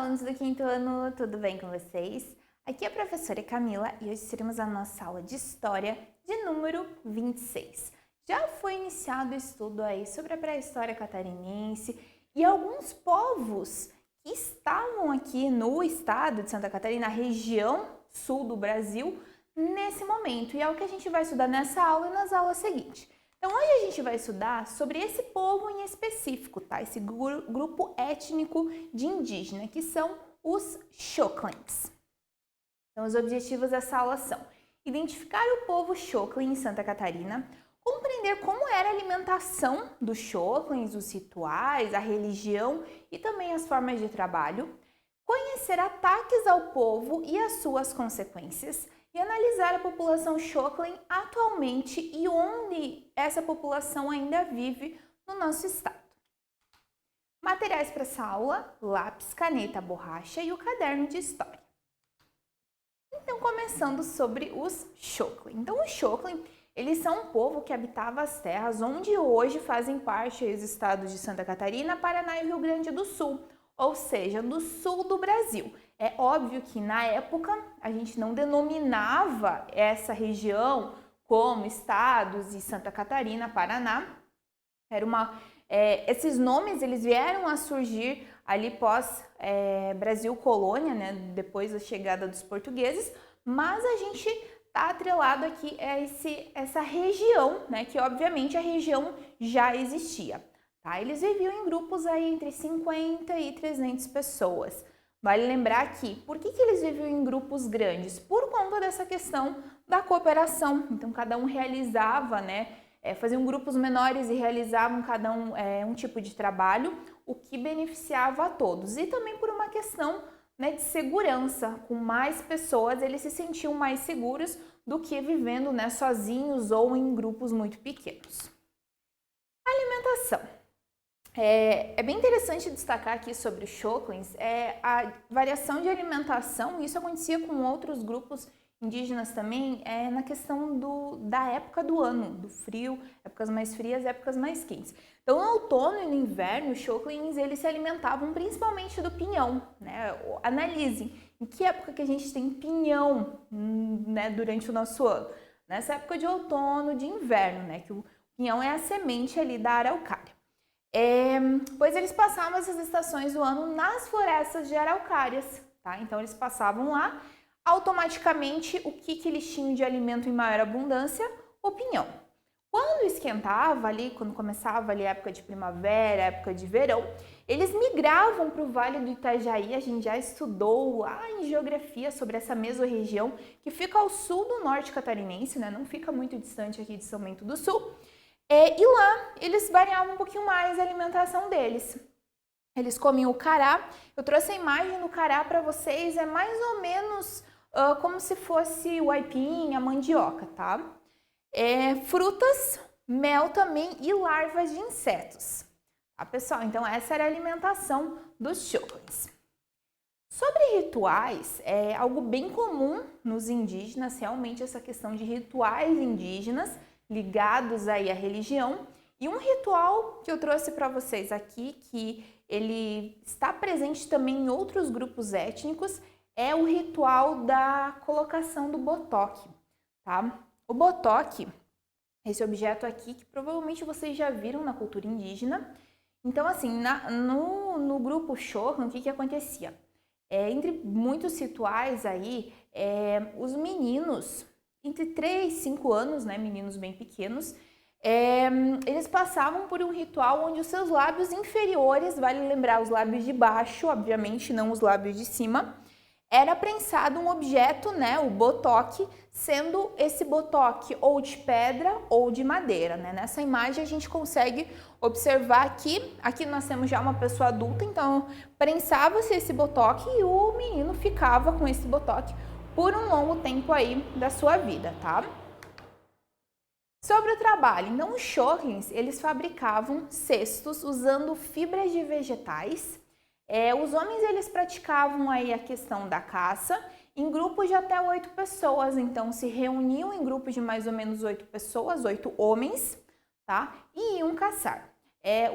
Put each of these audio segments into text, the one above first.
alunos do quinto ano, tudo bem com vocês? Aqui é a professora Camila e hoje teremos a nossa aula de História de número 26. Já foi iniciado o estudo aí sobre a pré-história catarinense e alguns povos que estavam aqui no estado de Santa Catarina, a região sul do Brasil, nesse momento. E é o que a gente vai estudar nessa aula e nas aulas seguintes. Então, hoje a gente vai estudar sobre esse povo em específico, tá? Esse grupo étnico de indígena, que são os Xoclins. Então, os objetivos dessa aula são identificar o povo Xoclin em Santa Catarina, compreender como era a alimentação dos Xoclins, os rituais, a religião e também as formas de trabalho, conhecer ataques ao povo e as suas consequências, e analisar a população Xoclin atualmente e onde essa população ainda vive no nosso estado. Materiais para essa aula: lápis, caneta, borracha e o caderno de história. Então, começando sobre os Xoclin. Então, os Xoclin, eles são um povo que habitava as terras onde hoje fazem parte os estados de Santa Catarina, Paraná e Rio Grande do Sul, ou seja, do sul do Brasil. É óbvio que na época a gente não denominava essa região como estados e Santa Catarina, Paraná. Esses nomes eles vieram a surgir ali pós Brasil colônia, né, depois da chegada dos portugueses, mas a gente está atrelado aqui a essa região, né, que obviamente a região já existia. Tá? Eles viviam em grupos aí entre 50 e 300 pessoas. Vale lembrar que, por que eles viviam em grupos grandes? Por conta dessa questão da cooperação. Então, cada um realizava, né, faziam grupos menores e realizavam cada um um tipo de trabalho, o que beneficiava a todos. E também por uma questão, né, de segurança. Com mais pessoas, eles se sentiam mais seguros do que vivendo, né, sozinhos ou em grupos muito pequenos. Alimentação. É bem interessante destacar aqui sobre os Xoclins a variação de alimentação. Isso acontecia com outros grupos indígenas também, na questão da época do ano, do frio, épocas mais frias, épocas mais quentes. Então, no outono e no inverno, os Xoclins eles se alimentavam principalmente do pinhão, né? Analisem em que época que a gente tem pinhão, né, durante o nosso ano. Nessa época de outono, de inverno, né, que o pinhão é a semente ali da araucária. Pois eles passavam essas estações do ano nas florestas de araucárias, tá? Então eles passavam lá, automaticamente o que eles tinham de alimento em maior abundância? O pinhão. Quando esquentava ali, quando começava ali a época de primavera, a época de verão, eles migravam para o Vale do Itajaí. A gente já estudou lá em geografia sobre essa mesorregião que fica ao sul do norte catarinense, né? Não fica muito distante aqui de São Bento do Sul. E lá eles variavam um pouquinho mais a alimentação deles. Eles comiam o cará. Eu trouxe a imagem do cará para vocês, é mais ou menos como se fosse o aipim, a mandioca, tá? Frutas, mel também e larvas de insetos. Tá, pessoal? Então essa era a alimentação dos Xoclins. Sobre rituais, é algo bem comum nos indígenas, realmente essa questão de rituais indígenas ligados aí à religião. E um ritual que eu trouxe para vocês aqui, que ele está presente também em outros grupos étnicos, é o ritual da colocação do botoque, tá? O botoque, esse objeto aqui, que provavelmente vocês já viram na cultura indígena. Então, assim, no grupo Xoclin, o que acontecia? Entre muitos rituais aí, os meninos entre 3 e 5 anos, né, meninos bem pequenos, eles passavam por um ritual onde os seus lábios inferiores, vale lembrar os lábios de baixo, obviamente não os lábios de cima, era prensado um objeto, né, o botoque, sendo esse botoque ou de pedra ou de madeira, né? Nessa imagem a gente consegue observar aqui nós temos já uma pessoa adulta, então prensava-se esse botoque e o menino ficava com esse botoque por um longo tempo aí da sua vida, tá? Sobre o trabalho, então os Xoclins, eles fabricavam cestos usando fibras de vegetais. Os homens, eles praticavam aí a questão da caça em grupos de até 8 pessoas, então se reuniam em grupos de mais ou menos 8 pessoas, 8 homens, tá? E iam caçar.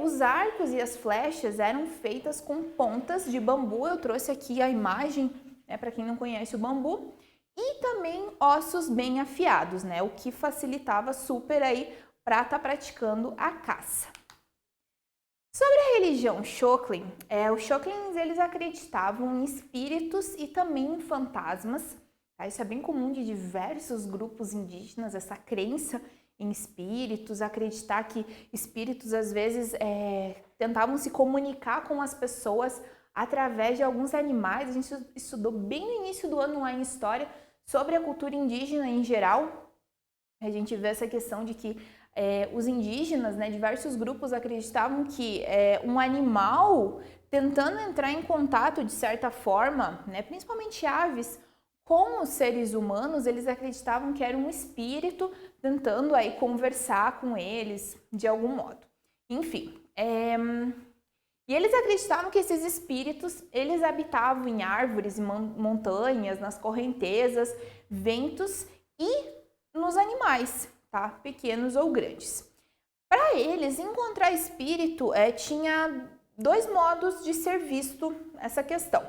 os arcos e as flechas eram feitas com pontas de bambu. Eu trouxe aqui a imagem, né, para quem não conhece o bambu. E também ossos bem afiados, né, o que facilitava super aí para estar praticando a caça. Sobre a religião Xóclin, os Xóclins eles acreditavam em espíritos e também em fantasmas. Tá? Isso é bem comum de diversos grupos indígenas, essa crença em espíritos, acreditar que espíritos às vezes tentavam se comunicar com as pessoas através de alguns animais. A gente estudou bem no início do ano lá em História sobre a cultura indígena em geral. A gente vê essa questão de que os indígenas, né, diversos grupos acreditavam que um animal tentando entrar em contato de certa forma, né, principalmente aves, com os seres humanos, eles acreditavam que era um espírito tentando aí conversar com eles de algum modo. Enfim, e eles acreditavam que esses espíritos, eles habitavam em árvores, em montanhas, nas correntezas, ventos e nos animais, tá? Pequenos ou grandes. Para eles, encontrar espírito tinha dois modos de ser visto essa questão.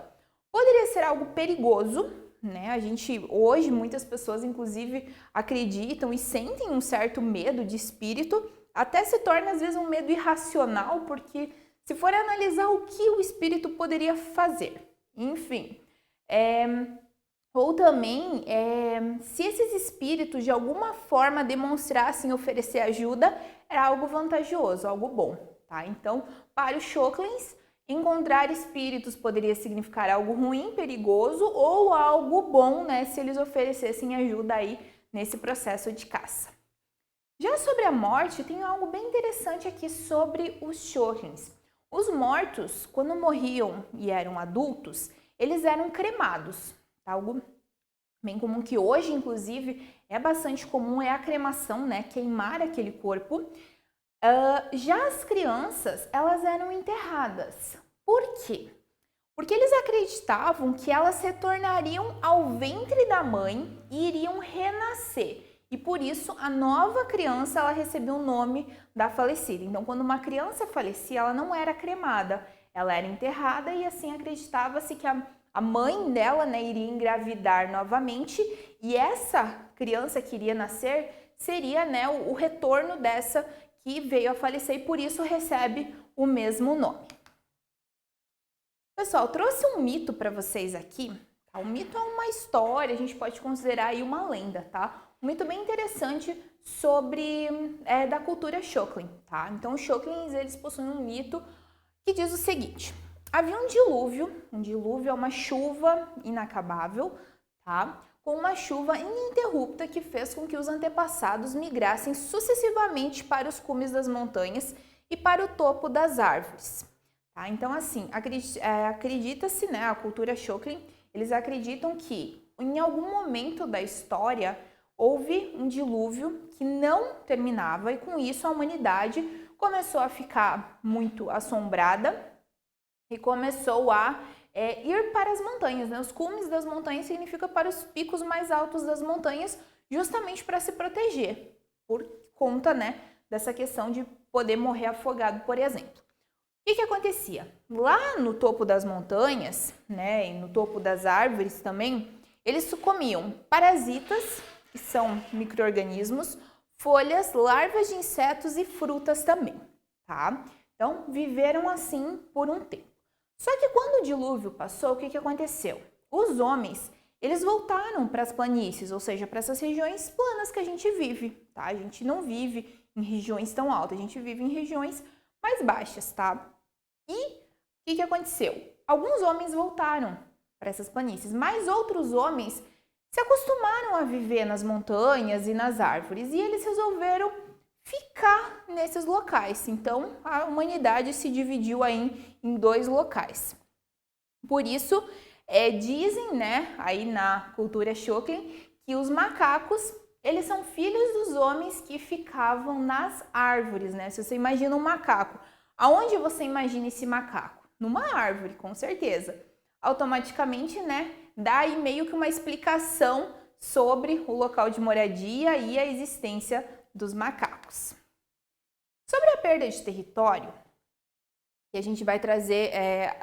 Poderia ser algo perigoso, né? A gente, hoje, muitas pessoas, inclusive, acreditam e sentem um certo medo de espírito, até se torna, às vezes, um medo irracional, porque se for analisar o que o espírito poderia fazer, enfim. Ou também, se esses espíritos de alguma forma demonstrassem oferecer ajuda, era algo vantajoso, algo bom, tá? Então, para os Xóclins, encontrar espíritos poderia significar algo ruim, perigoso ou algo bom, né? Se eles oferecessem ajuda aí nesse processo de caça. Já sobre a morte, tem algo bem interessante aqui sobre os Xóclins. Os mortos, quando morriam e eram adultos, eles eram cremados. Algo bem comum que hoje, inclusive, é bastante comum é a cremação, né? Queimar aquele corpo. Já as crianças, elas eram enterradas. Por quê? Porque eles acreditavam que elas retornariam ao ventre da mãe e iriam renascer. E por isso, a nova criança, ela recebeu o nome da falecida. Então, quando uma criança falecia, ela não era cremada, ela era enterrada e assim acreditava-se que a mãe dela, né, iria engravidar novamente e essa criança que iria nascer seria, né, o retorno dessa que veio a falecer e por isso recebe o mesmo nome. Pessoal, trouxe um mito para vocês aqui. Tá? O mito é uma história, a gente pode considerar aí uma lenda, tá? Um mito bem interessante sobre da cultura Xóclin, tá? Então, os Xóclins, eles possuem um mito que diz o seguinte: havia um dilúvio é uma chuva inacabável, tá? Com uma chuva ininterrupta que fez com que os antepassados migrassem sucessivamente para os cumes das montanhas e para o topo das árvores. Tá? Então, assim, acredita-se, né, a cultura Xóclin, eles acreditam que em algum momento da história houve um dilúvio que não terminava e com isso a humanidade começou a ficar muito assombrada e começou a ir para as montanhas, né? Os cumes das montanhas significa para os picos mais altos das montanhas, justamente para se proteger, por conta, né, dessa questão de poder morrer afogado, por exemplo. O que acontecia? Lá no topo das montanhas, né, e no topo das árvores também, eles comiam parasitas, que são micro-organismos, folhas, larvas de insetos e frutas também, tá? Então, viveram assim por um tempo. Só que quando o dilúvio passou, o que aconteceu? Os homens, eles voltaram para as planícies, ou seja, para essas regiões planas que a gente vive, tá? A gente não vive em regiões tão altas, a gente vive em regiões mais baixas, tá? E o que aconteceu? Alguns homens voltaram para essas planícies, mas outros homens se acostumaram a viver nas montanhas e nas árvores e eles resolveram ficar nesses locais. Então, a humanidade se dividiu aí em dois locais. Por isso, dizem, né, aí na cultura Xóclin, que os macacos, eles são filhos dos homens que ficavam nas árvores, né? Se você imagina um macaco, aonde você imagina esse macaco? Numa árvore, com certeza. Automaticamente, né, dá aí meio que uma explicação sobre o local de moradia e a existência dos macacos. Sobre a perda de território, que a gente vai trazer,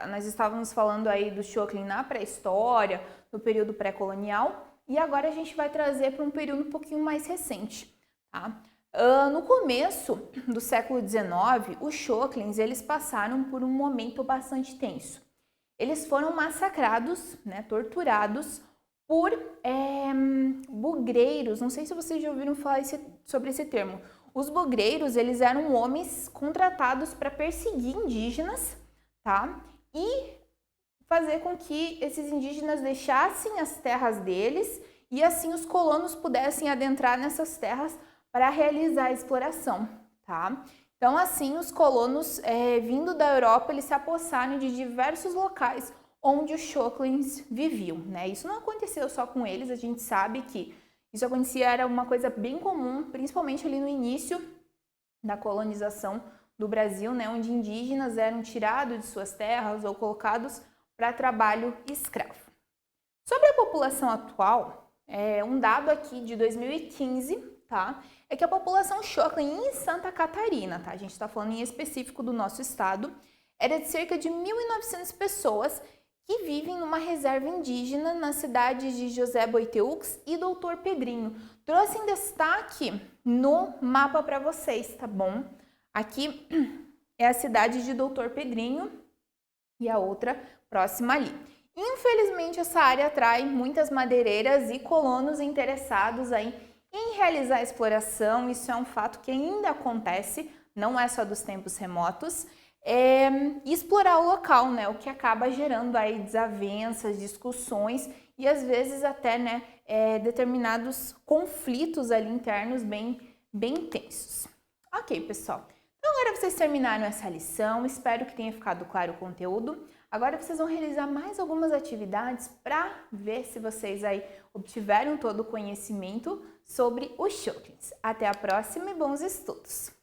nós estávamos falando aí do Xoclin na pré-história, no período pré-colonial, e agora a gente vai trazer para um período um pouquinho mais recente, tá? No começo do século XIX, os Xoclins, eles passaram por um momento bastante tenso. Eles foram massacrados, né, torturados por bugreiros. Não sei se vocês já ouviram falar sobre esse termo. Os bugreiros, eles eram homens contratados para perseguir indígenas, tá? E fazer com que esses indígenas deixassem as terras deles e assim os colonos pudessem adentrar nessas terras para realizar a exploração, tá? Então, assim, os colonos vindo da Europa, eles se apossaram de diversos locais onde os Xoclins viviam, né? Isso não aconteceu só com eles, a gente sabe que isso acontecia, era uma coisa bem comum, principalmente ali no início da colonização do Brasil, né? Onde indígenas eram tirados de suas terras ou colocados para trabalho escravo. Sobre a população atual, um dado aqui de 2015, tá? É que a população Xoclin em Santa Catarina, tá? A gente está falando em específico do nosso estado, era de cerca de 1.900 pessoas que vivem numa reserva indígena nas cidades de José Boiteux e Doutor Pedrinho. Trouxe em destaque no mapa para vocês, tá bom? Aqui é a cidade de Doutor Pedrinho e a outra próxima ali. Infelizmente, essa área atrai muitas madeireiras e colonos interessados aí em realizar a exploração. Isso é um fato que ainda acontece, não é só dos tempos remotos. Explorar o local, né? O que acaba gerando aí desavenças, discussões e às vezes até, né, determinados conflitos ali internos bem intensos. Ok, pessoal. Então agora vocês terminaram essa lição, espero que tenha ficado claro o conteúdo. Agora vocês vão realizar mais algumas atividades para ver se vocês aí obtiveram todo o conhecimento sobre os Xoclins. Até a próxima e bons estudos!